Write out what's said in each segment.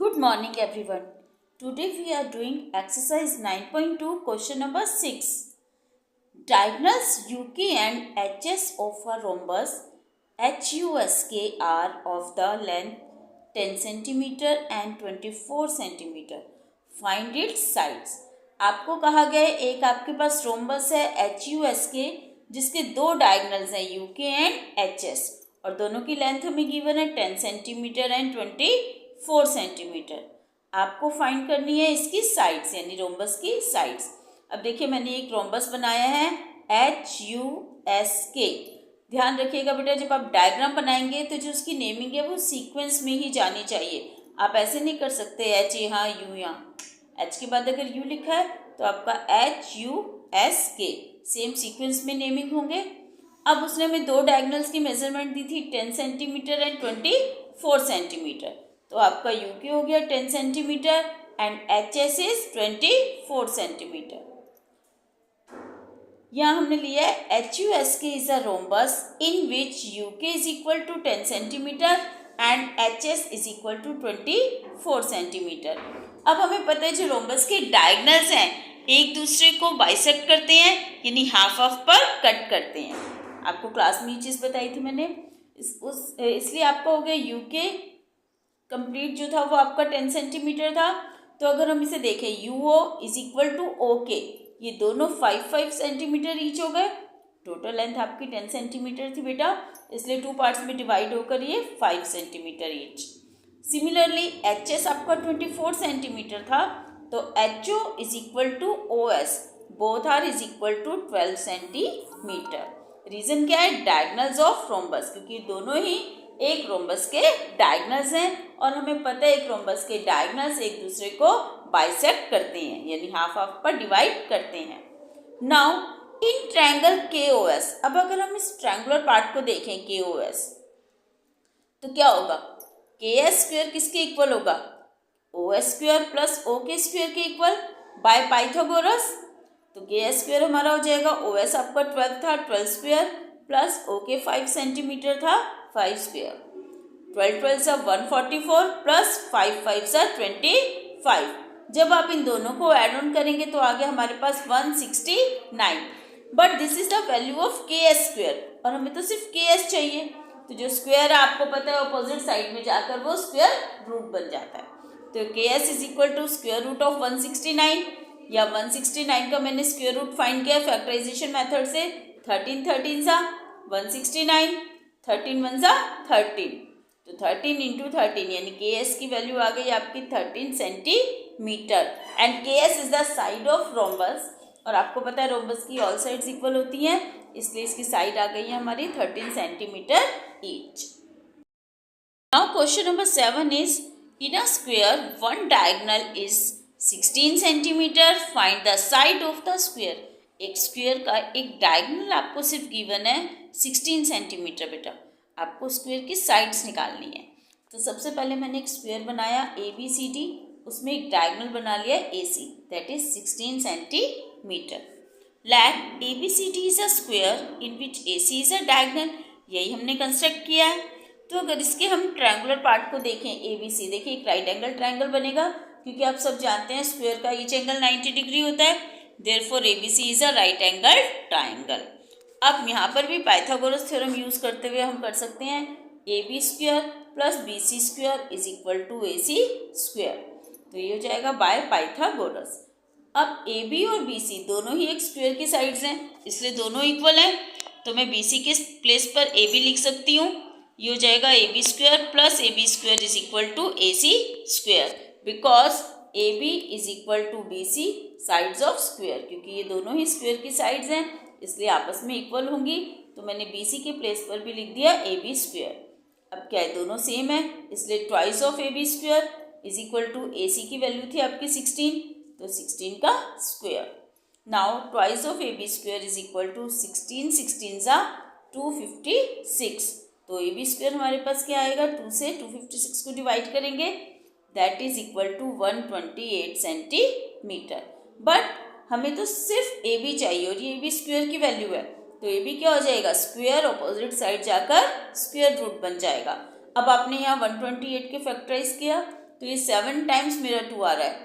Good morning everyone. Today we are doing exercise 9.2 question number 6. Diagonals UK and HS of a rhombus HUSK are of the length 10 cm and 24 cm. Find its sides. आपको कहा गया है एक आपके पास rhombus है HUSK जिसके दो diagonals हैं UK एंड HS और दोनों की लेंथ हमें गिवन है 10 सेंटीमीटर एंड 24 सेंटीमीटर. आपको फाइंड करनी है इसकी साइड्स यानी रोम्बस की साइड्स. अब देखिए मैंने एक रोम्बस बनाया है HUSK. ध्यान रखिएगा बेटा जब आप डायग्राम बनाएंगे तो जो उसकी नेमिंग है वो सीक्वेंस में ही जानी चाहिए. आप ऐसे नहीं कर सकते H यहाँ U यहाँ. H के बाद अगर U लिखा है तो आपका HUSK सेम सीक्वेंस में नेमिंग होंगे. अब उसने हमें दो डायगनल्स की मेजरमेंट दी थी 10 सेंटीमीटर एंड 24 सेंटीमीटर. तो आपका UK हो गया 10 centimetre and HS is 24 centimetre. यहाँ हमने लिया है HUSK is a rhombus in which UK is equal to 10 centimetre and HS is equal to 24 centimetre. अब हमें पता है जो रोम्बस के डायगनल्स हैं एक दूसरे को बाइसेक्ट करते हैं यानी हाफ हाफ पर कट करते हैं. आपको क्लास में ये चीज़ बताई थी मैंने. इसलिए आपका हो गया UK कंप्लीट जो था वो आपका 10 सेंटीमीटर था. तो अगर हम इसे देखें UO is equal to OK, ये दोनों 5 सेंटीमीटर ईच हो गए. टोटल लेंथ आपकी 10 सेंटीमीटर थी बेटा, इसलिए टू पार्ट्स में डिवाइड होकर ये 5 सेंटीमीटर ईच. सिमिलरली HS आपका 24 सेंटीमीटर था तो HO is equal to OS both are is equal to 12 centimetre. Reason क्या है? डायगनल्स ऑफ रोम्बस, क्योंकि दोनों ही एक रोम्बस के डायगनल्स हैं और हमें पता है एक रोम्बस के डायगनल्स एक दूसरे को बाइसेक्ट करते हैं यानी हाफ हाफ पर डिवाइड करते हैं. नाउ इन ट्रायंगल KOS, अब अगर हम इस ट्रायंगुलर पार्ट को देखें KOS तो क्या होगा? KS स्क्वायर किसके इक्वल होगा? OS square plus OK square के इक्वल बाय पाइथागोरस. तो KS स्क्वायर हमारा हो जाएगा OS आपका 12 था 12 स्क्वायर प्लस OK 5 सेंटीमीटर था 5 स्क्वायर. 12 12 सा 144 प्लस 5 5 सा 25. जब आप इन दोनों को ऐड ऑन करेंगे तो आ गया हमारे पास 169. But this is the value of KS square और हमें तो सिर्फ KS चाहिए. तो जो स्क्वायर आपको पता है अपोजिट साइड में जाकर वो स्क्वायर रूट बन जाता है. तो KS is equal to square root of 169 या 169 का मैंने स्क्वायर रूट फाइंड किया फैक्टराइजेशन मेथड से. 13 13 सा 169, 13 1 सा 13, तो 13 इंटू 13 यानी KS की वैल्यू आ गई आपकी 13 centimetre. And KS is the side of rhombus और आपको पता है रोम्बस की ऑल साइड्स इक्वल होती हैं इसलिए इसकी साइड आ गई है हमारी 13 centimetre each. Now question number 7 is in a square one diagonal is 16 centimetre, find the side of the square. एक स्क्वायर का एक डायगोनल आपको सिर्फ गिवन है 16 सेंटीमीटर. बेटा आपको स्क्वायर की साइड्स निकालनी है. तो सबसे पहले मैंने एक स्क्वायर बनाया ABCD, उसमें एक डायगोनल बना लिया AC that is 16 centimetre. Let ABCD is a square in which AC is a diagonal. यही हमने कंस्ट्रक्ट किया है. तो अगर इसके हम ट्रायंगुलर पार्ट को देखें ABC, देखिए एक राइट एंगल ट्रायंगल बनेगा क्योंकि आप सब जानते हैं स्क्वायर का ईच एंगल 90 डिग्री होता है. Therefore ABC is a right angle triangle. अब यहाँ पर भी पाइथागोरस थ्योरम यूज़ करते हुए हम कर सकते हैं AB square plus BC square is equal to AC square. तो ये हो जाएगा बाय पाइथागोरस. अब AB और BC दोनों ही एक स्क्वायर की साइड्स हैं इसलिए दोनों इक्वल हैं. तो मैं BC के प्लेस पर AB लिख सकती हूँ. ये हो जाएगा AB square plus AB square is equal to AC square because AB is equal to BC sides of square. क्योंकि ये दोनों ही स्क्वायर की साइड्स हैं इसलिए आपस में इक्वल होंगी. तो मैंने BC के प्लेस पर भी लिख दिया AB स्क्वायर. अब क्या है दोनों सेम है इसलिए twice of AB square is equal to AC की वैल्यू थी आपकी 16 तो 16 का square. Now twice of AB square is equal to 16 16 सा 256. तो AB स्क्वायर हमारे पास क्या आएगा 2 से 256 को डिवाइड करेंगे that is equal to 128 centimetre. But हमें तो सिर्फ AB चाहिए और ये AB स्क्वायर की वैल्यू है. तो AB क्या हो जाएगा स्क्वायर अपोजिट साइड जाकर स्क्वायर रूट बन जाएगा. अब आपने यहाँ 128 के फैक्टराइज किया तो ये 7 टाइम्स मेरा 2 आ रहा है।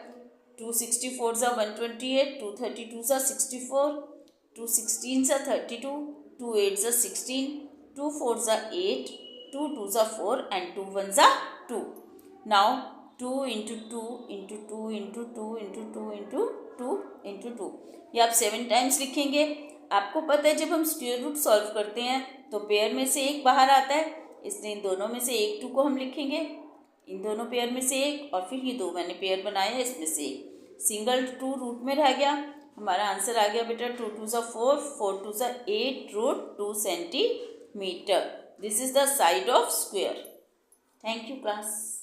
2 64 सा 128, 2 32 सा 64, 2 16 सा 32, 2 8 सा 16, 2 4 सा 8, 2 2 सा 4 एंड 2 1 सा 2। Now 2 into 2 into 2 into 2 into 2 into 2 into 2, ये आप 7 टाइम्स लिखेंगे। आपको पता है जब हम स्क्वायर रूट सॉल्व करते हैं तो पेयर में से एक बाहर आता है, इसलिए इन दोनों में से एक 2 को हम लिखेंगे, इन दोनों पेयर में से एक, और फिर ये 2 मैंने पेयर बनाए हैं इसमें से एक, सिंगल 2 रूट में रह गया। हमारा आंसर आ गया बेटा 2 2 सा 4, 4 2 सा 8 root 2 centimetre. This is the side of square. Thank you class.